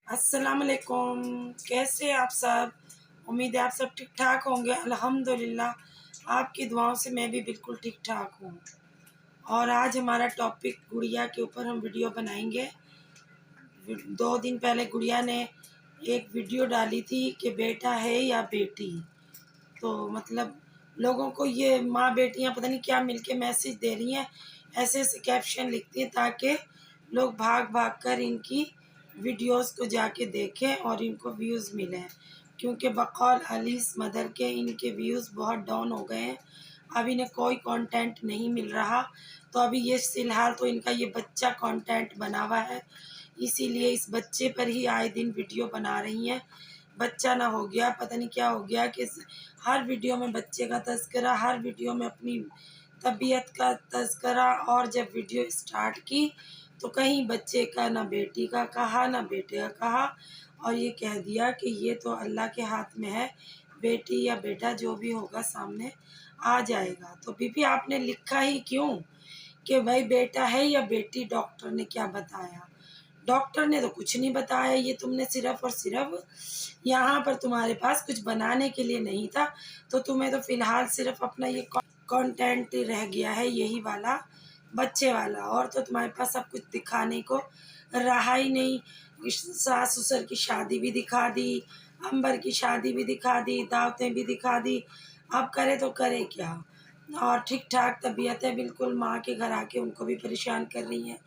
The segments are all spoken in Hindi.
अस्सलाम वालेकुम। कैसे हैं आप सब? उम्मीद है आप सब ठीक ठाक होंगे। अल्हम्दुलिल्लाह आपकी दुआओं से मैं भी बिल्कुल ठीक ठाक हूँ। और आज हमारा टॉपिक गुड़िया के ऊपर हम वीडियो बनाएंगे। 2 दिन पहले गुड़िया ने एक वीडियो डाली थी कि बेटा है या बेटी। तो मतलब लोगों को ये माँ बेटियाँ पता नहीं क्या मिलके मैसेज दे रही हैं, ऐसे ऐसे कैप्शन लिखती हैं ताकि लोग भाग भाग कर इनकी वीडियोस को जाके देखें और इनको व्यूज़ मिलें। क्योंकि बकौल अलीस मदर के इनके व्यूज़ बहुत डाउन हो गए हैं। अब इन्हें कोई कंटेंट नहीं मिल रहा। तो अभी ये फ़िलहाल तो इनका ये बच्चा कंटेंट बना हुआ है, इसीलिए इस बच्चे पर ही आए दिन वीडियो बना रही हैं। बच्चा ना हो गया, पता नहीं क्या हो गया कि हर वीडियो में बच्चे का तज़किरा, हर वीडियो में अपनी तबीयत का तज़किरा। और जब वीडियो स्टार्ट की तो कहीं बच्चे का ना बेटी का कहा ना बेटे का कहा, और ये कह दिया कि ये तो अल्लाह के हाथ में है, बेटी या बेटा जो भी होगा सामने आ जाएगा। तो बीबी आपने लिखा ही क्यों कि भाई बेटा है या बेटी? डॉक्टर ने क्या बताया? डॉक्टर ने तो कुछ नहीं बताया। ये तुमने सिर्फ़ और सिर्फ़ यहाँ पर तुम्हारे पास कुछ बनाने के लिए नहीं था, तो तुम्हें तो फ़िलहाल सिर्फ़ अपना ये कंटेंट रह गया है, यही वाला बच्चे वाला। और तो तुम्हारे पास सब कुछ दिखाने को रहा ही नहीं। सास-ससुर की शादी भी दिखा दी, अंबर की शादी भी दिखा दी, दावतें भी दिखा दी। अब करे तो करे क्या? और ठीक-ठाक तबीयत है बिल्कुल, माँ के घर आके उनको भी परेशान कर रही हैं।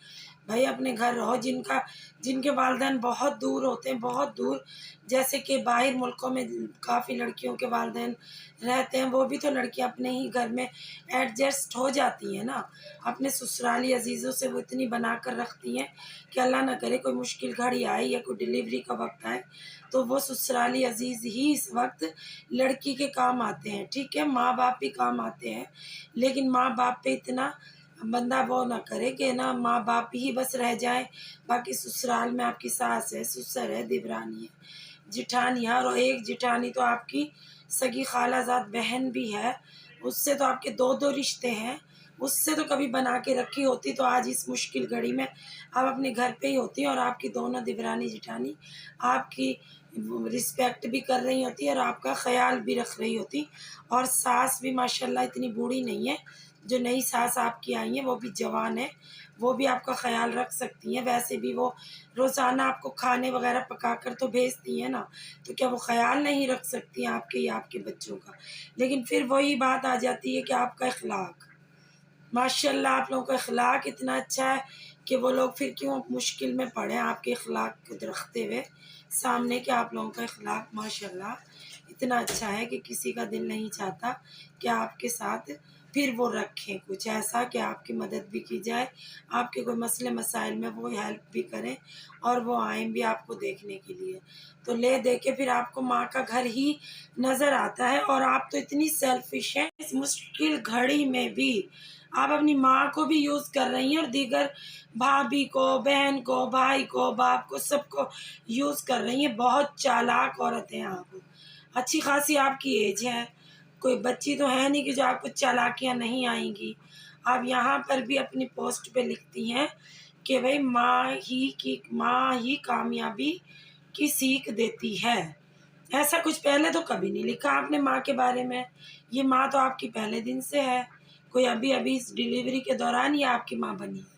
भई अपने घर रहो। जिनके वालिदैन बहुत दूर होते हैं, बहुत दूर, जैसे कि बाहर मुल्कों में काफ़ी लड़कियों के वालिदैन रहते हैं, वो भी तो लड़कियाँ अपने ही घर में एडजस्ट हो जाती हैं ना। अपने ससुराली अज़ीज़ों से वो इतनी बना कर रखती हैं कि अल्लाह ना करे कोई मुश्किल घड़ी आए या कोई डिलीवरी का वक़्त आए, तो वो ससुराली अज़ीज़ ही इस वक़्त लड़की के काम आते हैं। ठीक है, माँ-बाप भी काम आते हैं, लेकिन माँ-बाप पे इतना बंदा वो ना करे कि ना माँ-बाप ही बस रह जाएँ, बाकी ससुराल में आपकी सास है, ससुर है, देवरानी है, जेठानी है, और एक जेठानी तो आपकी सगी खालाज़ाद बहन भी है, उससे तो आपके 2-2 रिश्ते हैं। उससे तो कभी बना के रखी होती तो आज इस मुश्किल घड़ी में आप अपने घर पे ही होती, और आपकी दोनों देवरानी जेठानी आपकी रिस्पेक्ट भी कर रही होती और आपका ख़याल भी रख रही होती। और सास भी माशाल्लाह इतनी बूढ़ी नहीं है, जो नई सास आपकी आई हैं वो भी जवान है, वो भी आपका ख़याल रख सकती हैं। वैसे भी वो रोज़ाना आपको खाने वग़ैरह पका कर तो भेजती हैं ना, तो क्या वो ख़याल नहीं रख सकती हैं आपके या आपके बच्चों का? लेकिन फिर वही बात आ जाती है कि आपका अख़लाक, माशाल्लाह आप लोगों का अख़लाक इतना अच्छा है कि वो लोग फिर क्यों मुश्किल में पड़े आपके अख़लाक को रखते हुए सामने, कि आप लोगों का अख़लाक माशाल्लाह इतना अच्छा है कि किसी का दिल नहीं चाहता कि आपके साथ फिर वो रखें कुछ ऐसा कि आपकी मदद भी की जाए, आपके कोई मसले मसाइल में वो हेल्प भी करें, और वो आएँ भी आपको देखने के लिए। तो ले दे के फिर आपको माँ का घर ही नज़र आता है। और आप तो इतनी सेल्फ़िश हैं, इस मुश्किल घड़ी में भी आप अपनी माँ को भी यूज़ कर रही हैं और दीगर भाभी को, बहन को, भाई को, बाप को, सबको यूज़ कर रही हैं। बहुत चालाक औरत हैं आप। अच्छी खासी आपकी एज है, कोई बच्ची तो है नहीं कि जो आपको चालाकियाँ नहीं आएँगी। आप यहाँ पर भी अपनी पोस्ट पे लिखती हैं कि भई माँ ही कामयाबी की सीख देती है। ऐसा कुछ पहले तो कभी नहीं लिखा आपने माँ के बारे में। ये माँ तो आपकी पहले दिन से है, कोई अभी-अभी इस डिलीवरी के दौरान ही आपकी माँ बनी है।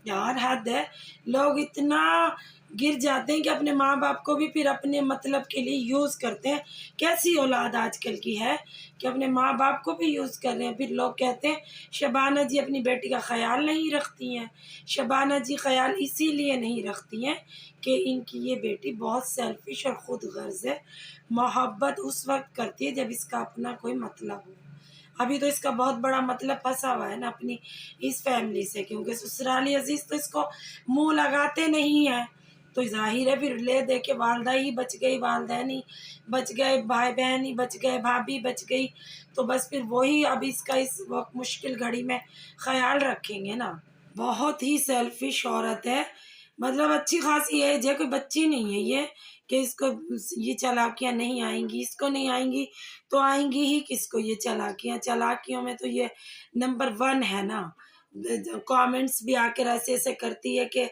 यार हद है, लोग इतना गिर जाते हैं कि अपने माँ-बाप को भी फिर अपने मतलब के लिए यूज़ करते हैं। कैसी औलाद आजकल की है कि अपने माँ-बाप को भी यूज़ कर रहे हैं। फिर लोग कहते हैं शबाना जी अपनी बेटी का ख़याल नहीं रखती हैं। शबाना जी ख़याल इसीलिए नहीं रखती हैं कि इनकी ये बेटी बहुत सेल्फ़िश और ख़ुदगर्ज़ है। मोहब्बत उस वक़्त करती है जब इसका अपना कोई मतलब हो। अभी तो इसका बहुत बड़ा मतलब फँसा हुआ है ना अपनी इस फैमिली से, क्योंकि ससुराली अज़ीज़ तो इसको मुँह लगाते नहीं हैं। तो ज़ाहिर है फिर ले दे के वालदा ही बच गई, वालिदैन ही बच गए, भाई-बहन ही बच गए, भाभी बच गई। तो बस फिर वही अब इसका इस वक़्त मुश्किल घड़ी में ख़याल रखेंगे ना। बहुत ही सेल्फ़िश औरत है, मतलब अच्छी ख़ासी एज है, कोई बच्ची नहीं है ये कि इसको ये चालाकियाँ नहीं आएँगी। इसको नहीं आएँगी तो आएँगी ही किसको ये चालाकियाँ? चालाकियों में तो ये नंबर 1 है ना। द ज कमेंट्स भी आकर ऐसे-ऐसे करती है कि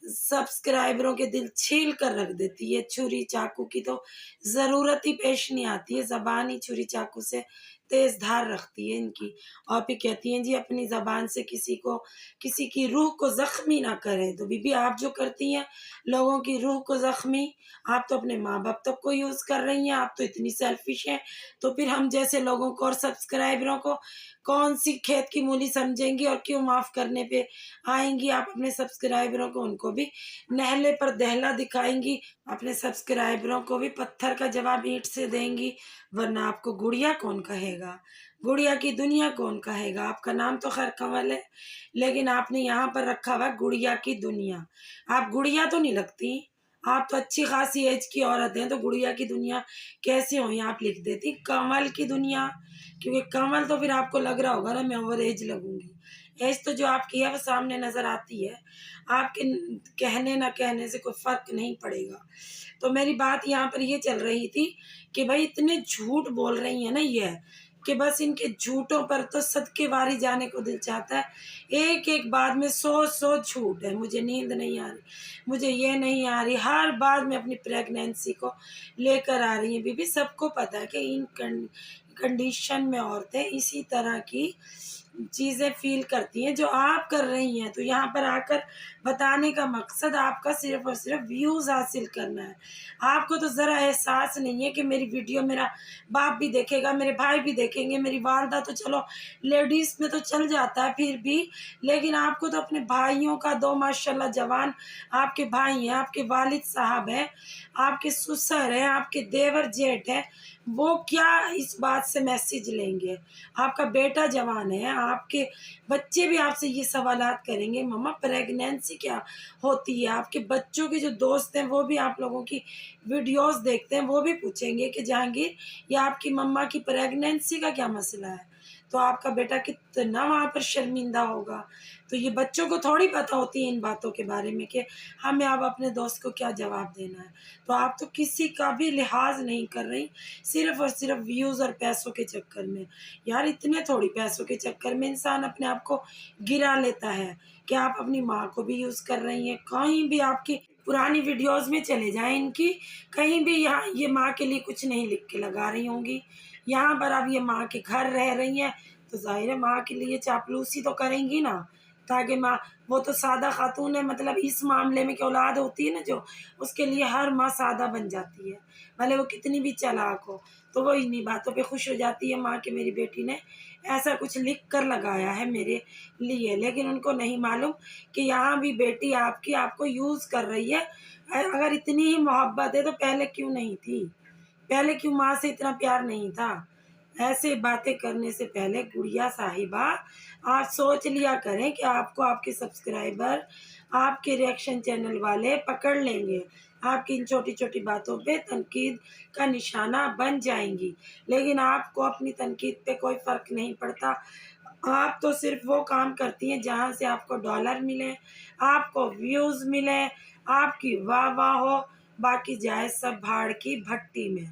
सब्सक्राइबरों के दिल छील कर रख देती है। छुरी चाकू की तो ज़रूरत ही पेश नहीं आती है, ज़बान ही छुरी चाकू से तेज़ धार रखती है इनकी। और फिर कहती हैं जी अपनी ज़बान से किसी की रूह को ज़ख्मी ना करें। तो बीबी आप जो करती हैं लोगों की रूह को ज़ख्मी, आप तो अपने माँ-बाप तक को यूज़ कर रही हैं, आप तो इतनी सेल्फ़िश हैं। तो फिर हम जैसे लोगों को और सब्सक्राइबरों को कौन-सी खेत की मूली समझेंगी और क्यों माफ़ करने पे आएँगी? आप अपने सब्सक्राइबरों को उनको भी नहले पर दहला दिखाएँगी, अपने सब्सक्राइबरों को भी पत्थर का जवाब ईंट से देंगी, वरना आपको गुड़िया कौन कहेगा? गुड़िया की दुनिया कौन कहेगा? आपका नाम तो खैर कमल है, लेकिन आपने यहाँ पर रखा हुआ है गुड़िया की दुनिया। आप गुड़िया तो नहीं लगती, आप तो अच्छी खासी एज की औरत हैं, तो गुड़िया की दुनिया कैसे हुई आप लिख देती कमल की दुनिया, क्योंकि कमल तो फिर आपको लग रहा होगा ना मैं ओवर एज लगूंगी। एज तो जो आपकी है वो सामने नजर आती है, आपके कहने ना कहने से कोई फर्क नहीं पड़ेगा। तो मेरी बात यहाँ पर ये चल रही थी कि भाई इतने झूठ बोल रही है ना ये, कि बस इनके झूठों पर तो सदके वारी जाने को दिल चाहता है। एक एक बात में 100 झूठ है, मुझे नींद नहीं आ रही, मुझे ये नहीं आ रही, हर बात में अपनी प्रेगनेंसी को लेकर आ रही है। बीबी सबको पता है कि इन कंडीशन में औरतें इसी तरह की चीज़ें फ़ील करती हैं जो आप कर रही हैं। तो यहाँ पर आकर बताने का मकसद आपका सिर्फ़ और सिर्फ़ व्यूज़ हासिल करना है। आपको तो ज़रा एहसास नहीं है कि मेरी वीडियो मेरा बाप भी देखेगा, मेरे भाई भी देखेंगे, मेरी वालदा तो चलो लेडीज़ में तो चल जाता है फिर भी, लेकिन आपको तो अपने भाइयों का 2 माशाल्लाह जवान आपके भाई हैं, आपके वालिद साहब हैं, आपके ससुर हैं, आपके देवर जेठ हैं, वो क्या इस बात से मैसेज लेंगे? आपका बेटा जवान है, आपके बच्चे भी आपसे ये सवालात करेंगे, मम्मा प्रेगनेंसी क्या होती है? आपके बच्चों के जो दोस्त हैं, वो भी आप लोगों की वीडियोज़ देखते हैं, वो भी पूछेंगे कि जहांगीर ये आपकी मम्मा की प्रेगनेंसी का क्या मसला है? तो आपका बेटा कितना वहाँ पर शर्मिंदा होगा। तो ये बच्चों को थोड़ी पता होती है इन बातों के बारे में कि हमें अब अपने दोस्त को क्या जवाब देना है। तो आप तो किसी का भी लिहाज़ नहीं कर रही, सिर्फ़ और सिर्फ़ व्यूज़ और पैसों के चक्कर में। यार इतने थोड़ी पैसों के चक्कर में इंसान अपने आप को गिरा लेता है कि आप अपनी माँ को भी यूज़ कर रही हैं। कहीं भी आपकी पुरानी वीडियोज़ में चले जाएँ इनकी, कहीं भी यहाँ ये माँ के लिए कुछ नहीं लिख के लगा रही होंगी। यहाँ पर अब ये माँ के घर रह रही हैं, तो ज़ाहिर है माँ के लिए चापलूसी तो करेंगी ना, ताकि माँ, वो तो सादा खातून है, मतलब इस मामले में कि औलाद होती है ना जो, उसके लिए हर माँ सादा बन जाती है, भले वो कितनी भी चालाक हो। तो वो इन्हीं बातों पे खुश हो जाती है माँ कि मेरी बेटी ने ऐसा कुछ लिख कर लगाया है मेरे लिए, लेकिन उनको नहीं मालूम कि यहाँ भी बेटी आपकी आपको यूज़ कर रही है। अगर इतनी ही मोहब्बत है तो पहले क्यों नहीं थी? पहले क्यों माँ से इतना प्यार नहीं था? ऐसे बातें करने से पहले गुड़िया साहिबा आप सोच लिया करें कि आपको आपके सब्सक्राइबर, आपके रिएक्शन चैनल वाले पकड़ लेंगे। आपकी इन छोटी-छोटी बातों पे तनकीद का निशाना बन जाएँगी। लेकिन आपको अपनी तनकीद पे कोई फ़र्क नहीं पड़ता। आप तो सिर्फ़ वो काम करती हैं जहाँ से आपको डॉलर मिले, आपको व्यूज़ मिले, आपकी वाह-वाह हो, बाकी जाए सब भाड़ की भट्टी में।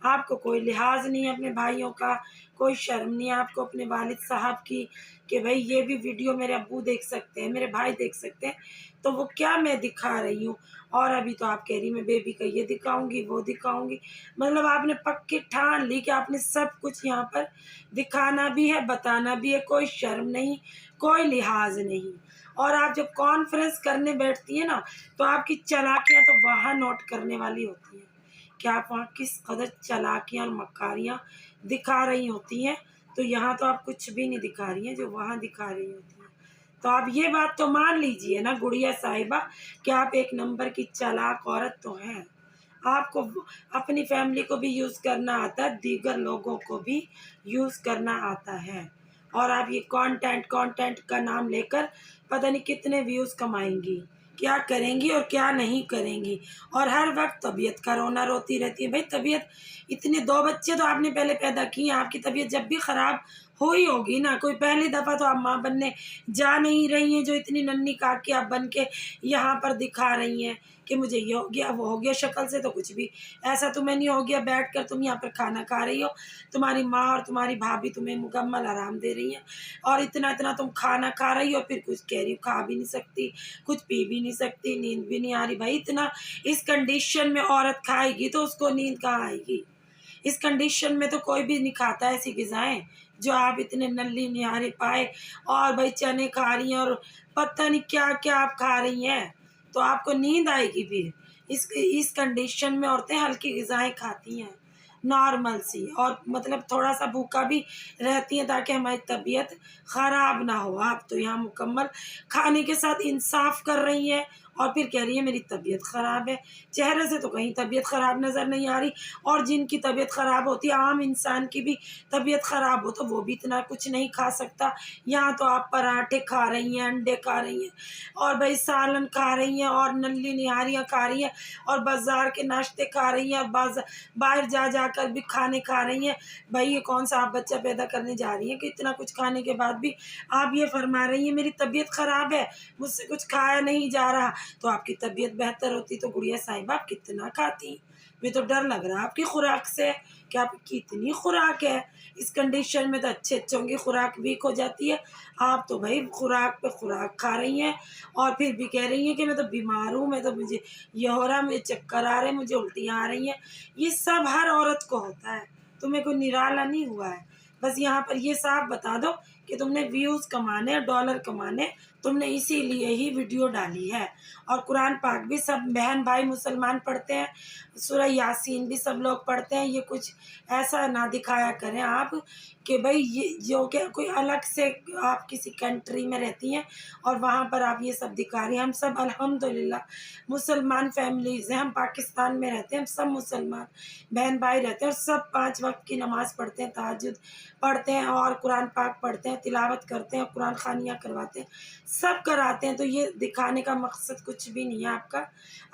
आपको कोई लिहाज़ नहीं है अपने भाइयों का, कोई शर्म नहीं है आपको अपने वालिद साहब की कि भई ये भी वीडियो मेरे अब्बू देख सकते हैं, मेरे भाई देख सकते हैं, तो वो क्या मैं दिखा रही हूँ। और अभी तो आप कह रही मैं बेबी का ये दिखाऊँगी, वो दिखाऊँगी। मतलब आपने पक्की ठान ली कि आपने सब कुछ यहाँ पर दिखाना भी है, बताना भी है, कोई शर्म नहीं, कोई लिहाज़ नहीं। और आप जब कॉन्फ्रेंस करने बैठती हैं ना, तो आपकी चालाकियाँ तो वहाँ नोट करने वाली होती हैं कि आप वहाँ किस कदर चालाकियाँ और मक्कारियाँ दिखा रही होती हैं। तो यहाँ तो आप कुछ भी नहीं दिखा रही हैं जो वहाँ दिखा रही होती हैं। तो आप ये बात तो मान लीजिए ना गुड़िया साहिबा कि आप एक नंबर की चालाक औरत तो हैं। आपको अपनी फैमिली को भी यूज़ करना आता है, दीगर लोगों को भी यूज़ करना आता है। और आप ये कंटेंट का नाम लेकर पता नहीं कितने व्यूज़ कमाएँगी, क्या करेंगी और क्या नहीं करेंगी। और हर वक़्त तबीयत का रोना रोती रहती है। भई तबीयत, इतने 2 बच्चे तो आपने पहले पैदा किए हैं, आपकी तबीयत जब भी ख़राब हो ही होगी ना। कोई पहली दफ़ा तो आप माँ बनने जा नहीं रही हैं जो इतनी नन्ही काकी आप बन के यहाँ पर दिखा रही हैं कि मुझे ये हो गया वो हो गया। शक्ल से तो कुछ भी ऐसा तुम्हें नहीं हो गया। बैठकर तुम यहाँ पर खाना खा रही हो, तुम्हारी माँ और तुम्हारी भाभी तुम्हें मुकम्मल आराम दे रही हैं और इतना इतना तुम खाना खा रही हो, फिर कुछ कह रही हो खा भी नहीं सकती, कुछ पी भी नहीं सकती, नींद भी नहीं आ रही। भाई इतना इस कंडीशन में औरत खाएगी तो उसको नींद कहाँ आएगी। इस कंडीशन में तो कोई भी नहीं खाता ऐसी ग़िज़ाएँ जो आप इतने नल्ली निहारे पाए। और भाई चने खा रही हैं और पता नहीं क्या-क्या आप खा रही हैं, तो आपको नींद आएगी फिर। इस कंडीशन में औरतें हल्की ग़िज़ाएँ खाती हैं, नॉर्मल सी, और मतलब थोड़ा-सा भूखा भी रहती हैं ताकि हमारी तबीयत ख़राब ना हो। आप तो यहाँ मुकम्मल खाने के साथ इंसाफ़ कर रही हैं और फिर कह रही हैं मेरी तबीयत ख़राब है। चेहरे से तो कहीं तबीयत ख़राब नज़र नहीं आ रही। और जिनकी तबीयत ख़राब होती है, आम इंसान की भी तबीयत ख़राब हो तो वो भी इतना कुछ नहीं खा सकता। यहाँ तो आप पराठे खा रही हैं, अंडे खा रही हैं और भई सालन खा रही हैं और नल्ली निहारियाँ खा रही हैं और बाज़ार के नाश्ते खा रही हैं और बाहर जा कर भी खाने खा रही हैं। भई ये कौन-सा आप बच्चा पैदा करने जा रही हैं कि इतना कुछ खाने के बाद भी आप ये फरमा रही हैं मेरी तबीयत ख़राब है, मुझसे कुछ खाया नहीं जा रहा। तो आपकी तबीयत बेहतर होती तो गुड़िया साहिबा आप कितना खाती। मुझे तो डर लग रहा है आपकी खुराक से कि आपकी इतनी खुराक है। इस कंडीशन में तो अच्छे-अच्छों की खुराक वीक हो जाती है। आप तो भई खुराक पे खुराक खा रही हैं और फिर भी कह रही हैं कि मैं तो बीमार हूँ, मैं तो मुझे ये हो रहा है, मुझे चक्कर आ रहे हैं, मुझे उल्टियाँ आ रही हैं। ये सब हर औरत को होता है, तुम्हें कोई निराला नहीं हुआ है। बस यहाँ पर ये साफ बता दो कि तुमने व्यूज़ कमाने, डॉलर कमाने, तुमने इसीलिए ही वीडियो डाली है। और कुरान पाक भी सब बहन भाई मुसलमान पढ़ते हैं, सूरह यासीन भी सब लोग पढ़ते हैं। ये कुछ ऐसा ना दिखाया करें आप कि भाई ये जो कि कोई अलग से आप किसी कंट्री में रहती हैं और वहाँ पर आप ये सब दिखा रही हैं। हम सब अल्हम्दुलिल्लाह मुसलमान फैमिलीज़ हैं, हम पाकिस्तान में रहते हैं, हम सब मुसलमान बहन भाई रहते हैं और सब 5 वक़्त की नमाज़ पढ़ते हैं, तहज्जुद पढ़ते हैं और कुरान पाक पढ़ते हैं, तिलावत करते हैं, कुरान ख़ानियाँ करवाते हैं, सब कराते हैं। तो ये दिखाने का मकसद कुछ भी नहीं है आपका।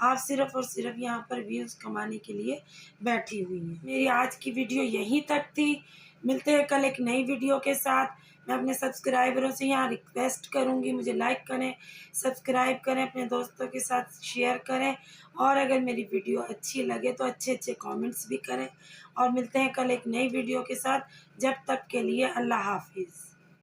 आप सिर्फ़ और सिर्फ़ यहाँ पर व्यूज़ कमाने के लिए बैठी हुई हैं। मेरी आज की वीडियो यहीं तक थी। मिलते हैं कल एक नई वीडियो के साथ। मैं अपने सब्सक्राइबरों से यहाँ रिक्वेस्ट करूँगी, मुझे लाइक करें, सब्सक्राइब करें, अपने दोस्तों के साथ शेयर करें और अगर मेरी वीडियो अच्छी लगे तो अच्छे-अच्छे कमेंट्स भी करें। और मिलते हैं कल एक नई वीडियो के साथ। जब तक के लिए अल्लाह हाफ़िज़।